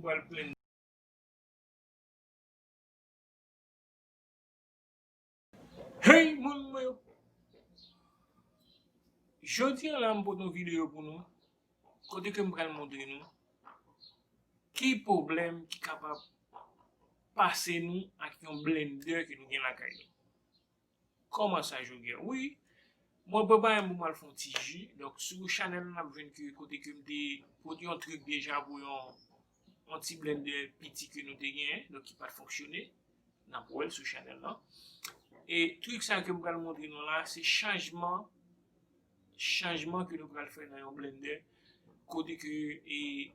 Well, blend. Hey, moun mwen, jodi an la mpot nou video pou nou, kote ke m pral montre nou, ki problem ki kapab pase nou ak yon blender ki nou gen la kay nou. Koman sa jodi an? Oui, mwen preparer pou mal fon ti jus, donc sou channel nan ap jwen ki kote ke m te pot yon truc deja pou yon ti blender piti ke nou te gen, donc ki pat fonksyonne, nan pou el sou channel nan. Et truc ça que je vais vous montrer là, c'est changement que nous allons faire dans un blender. Côté que et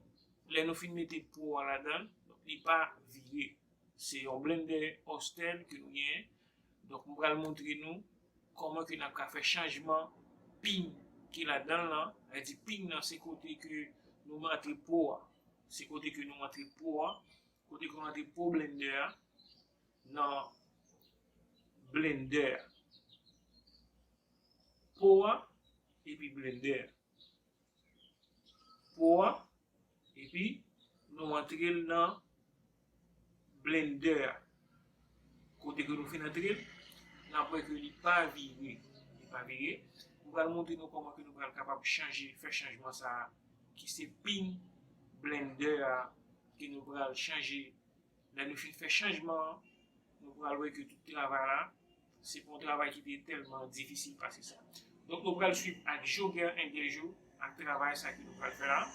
les nous fin mettre pour là-dedans, donc il pas viré. C'est un blender hostel que nous avons. Donc nous allons montrer nous comment que nous avons fait changement pin qui est là-dedans là. Elle dit pin là c'est côté que nous mettons pour. C'est côté que nous mettons pour. Côté que nous mettons pour blender dans blender poa et puis blender poa et puis nous entrer dans blender côté que nous finissons entrer après que il pas viré nous allons montrer nous comment que nous sommes capable de changer faire changement ça qui c'est pin blender qui nous allons changer là nous faire changement nous allons voir que tout le travail là c'est un travail qui était tellement difficile passer ça. Donc nous allons suivre avec Jogger Engejo, avec le travail ça que nous allons faire là.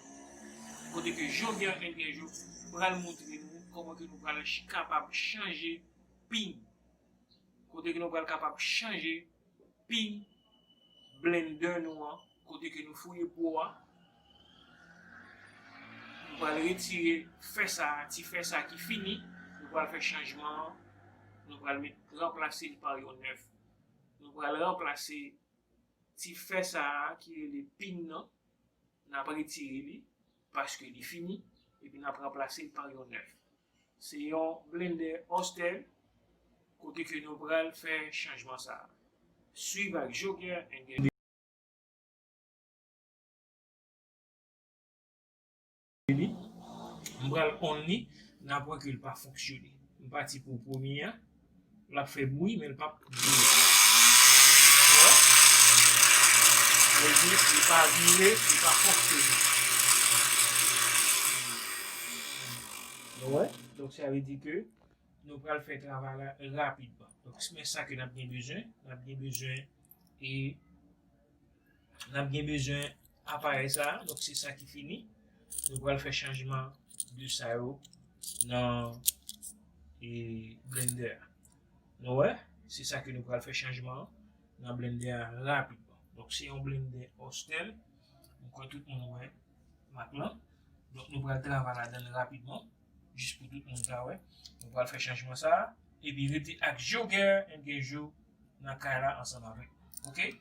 Côté que Jogger Engejo va nous montrer nous comment que nous allons capable de changer pin. Côté que nous allons capable de changer pin blender nous côté que nous fouillons pour nous allons retirer faire ça qui fini, nous allons faire changement. Nous allons remplacer par un neuf. Nous allons remplacer si fait ça qui est les pins non, n'a pas retiré parce que il est fini et puis n'a remplacé par un neuf. C'est un blender hostel côté que nous allons faire changement ça. Suivre avec Jogger et nous allons on ni n'a pas que pas fonctionner. Nous parti pour première la fait bruit mais le pas viré. Ça veut dire qu'il n'est pas viré, il n'est pas fonctionné. Ouais. Donc ça veut dire que nous allons faire travail rapidement. Donc c'est ça que nous avons bien besoin. Nous avons bien besoin et nous avons bien besoin d'appareil ça. Donc c'est ça qui finit. Nous allons faire changement de ça dans le blender. Ouais, c'est ça que nous allons faire changement dans blender rapidement. Donc c'est un blender hostel. Donc tout le monde ouais maintenant. Donc nous allons travailler là-dedans rapidement. Juste pour tout le monde ouais. Nous allons faire changement ça. Et puis rester avec Jogger Engejo dans le cas ensemble avec. OK?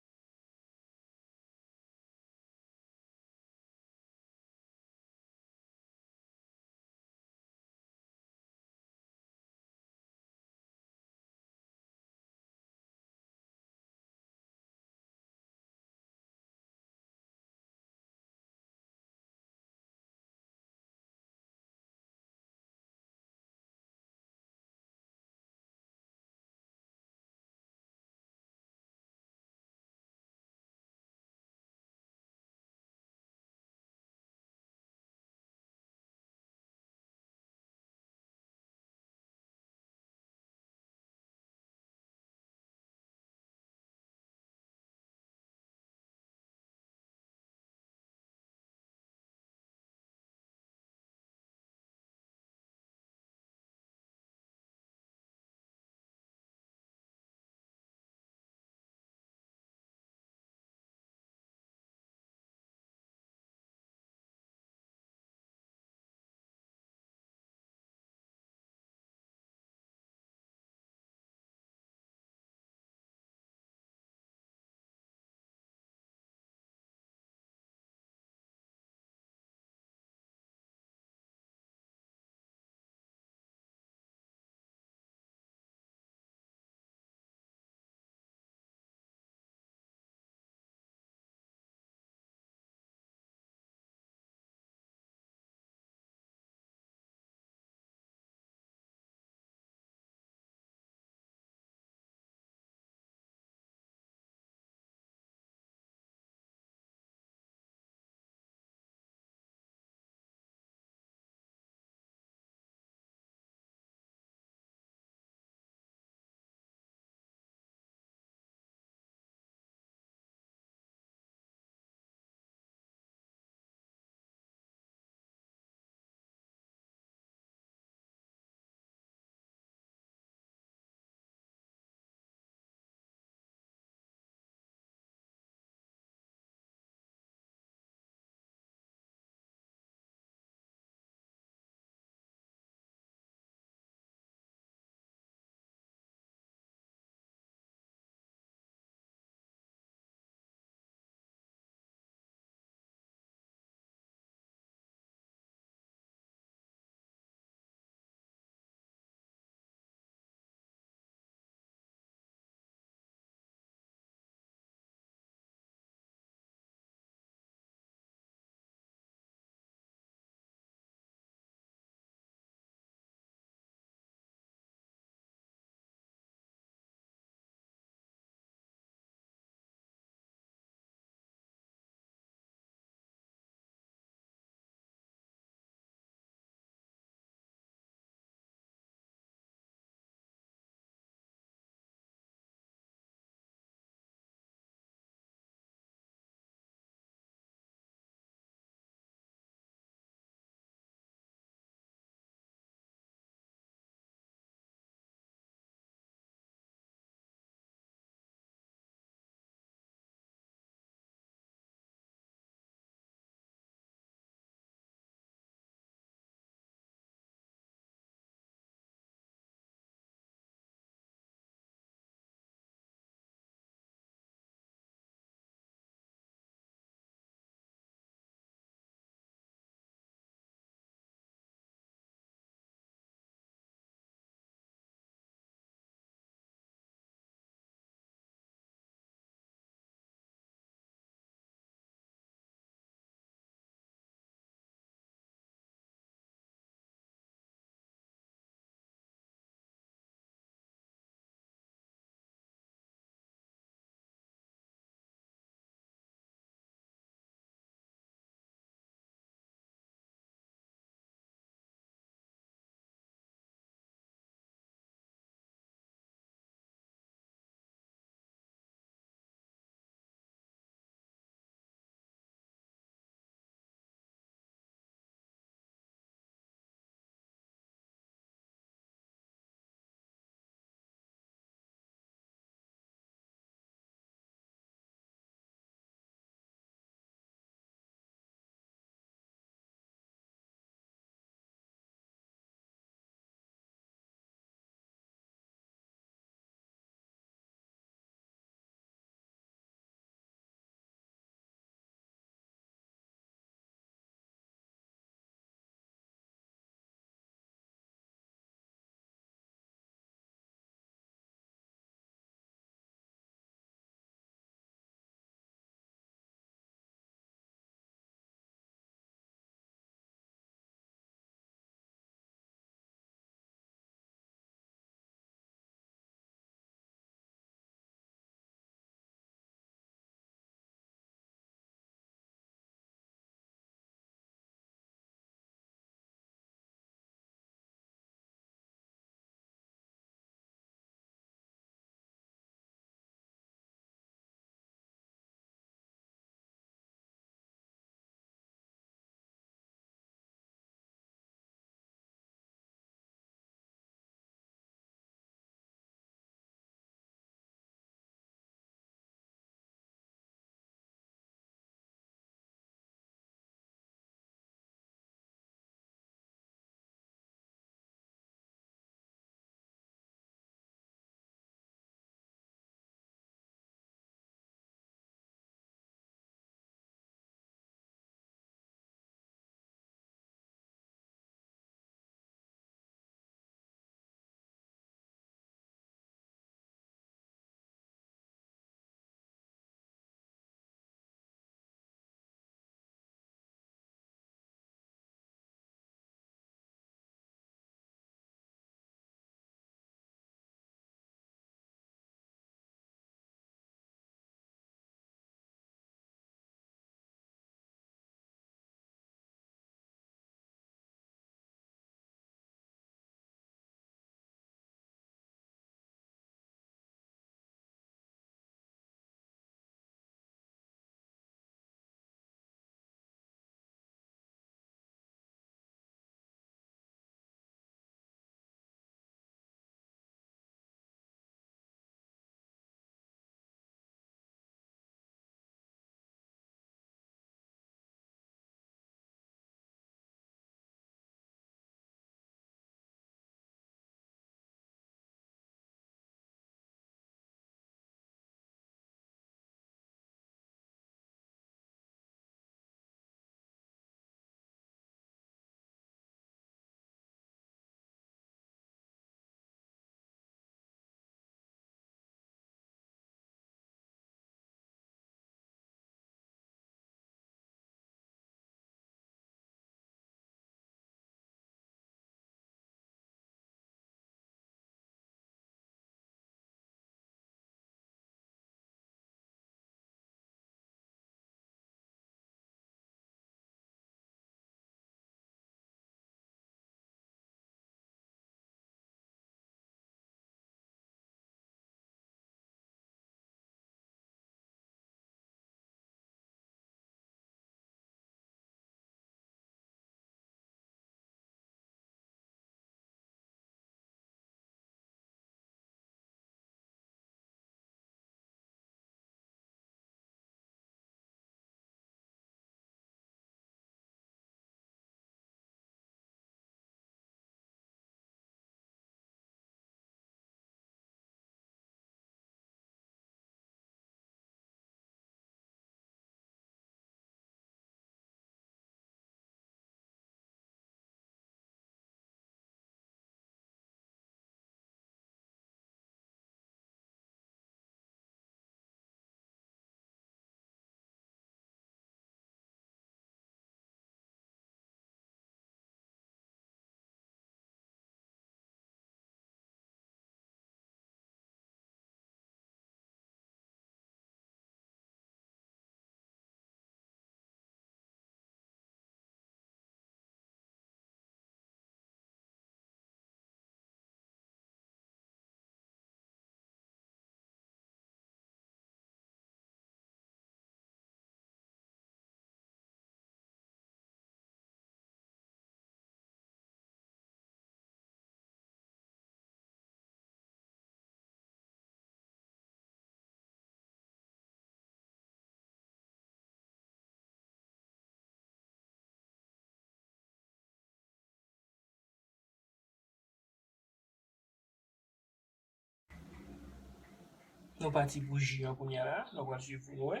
Nous parti pour J en première là, nous allons suivre pour nous.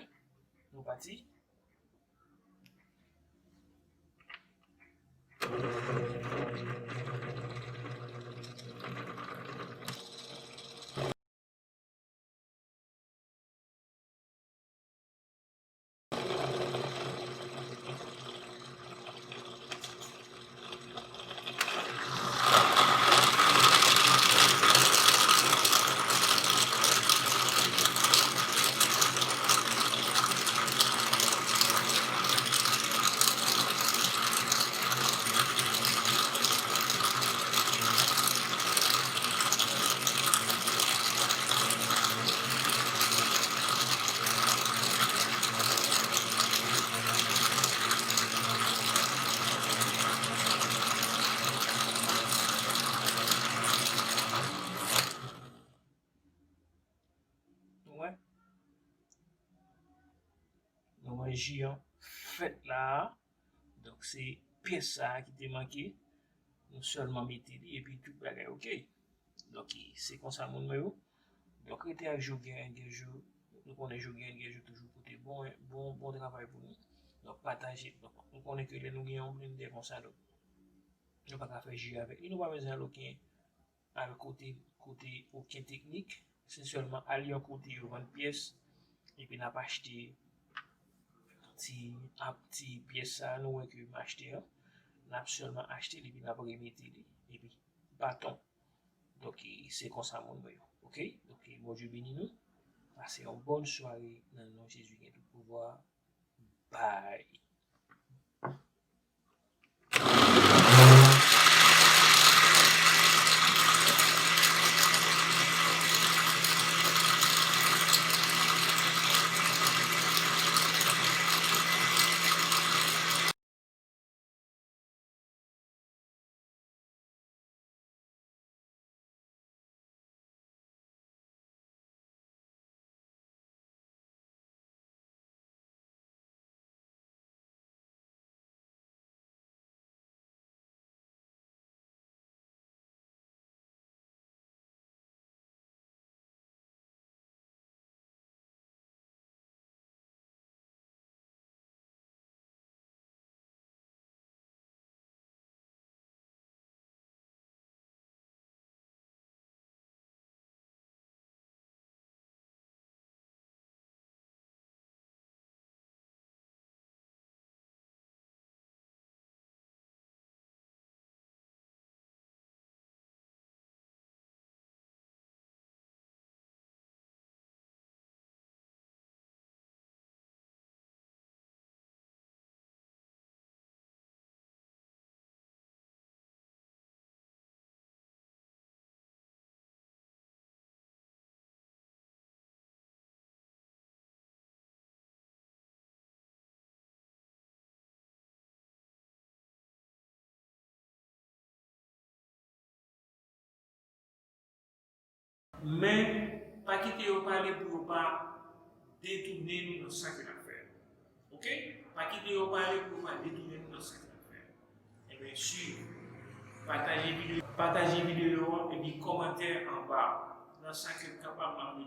Nous parti. Ouais. Nous avons J fait là. Donc c'est pièce ça qui était manqué. Nous seulement mettez et puis tout bagay OK. Donc c'est comme ça mon numéro. Donc rester à jouer un jour. Nous connaissons jouer un jour toujours côté bon travail pour nous. Donc partager. Donc nous connaissons que les nous gagnons blindé comme ça. Donc nous pas faire jouer avec. Il nous pas besoin de avec côté aucun technique. C'est seulement aller en côté vendre pièces et puis n'a pas acheter petit pièce ça nous que m'acheter n'a seulement acheté et puis n'a pas remettre et puis bâton. Donc c'est comme ça mon boy. OK? Donc bon Dieu béni nous. Passez une bonne soirée dans le nom de Jésus qui est tout pouvoir. Bye. Mais pas quitter au parler pour pas détourner nous dans ce qu'il a fait. OK? Pas quitter au parler pour pas détourner nous dans ce qu'il a fait. Et bien sûr, partagez vidéo et puis commentaire en bas. Dans ce qu'il est capable de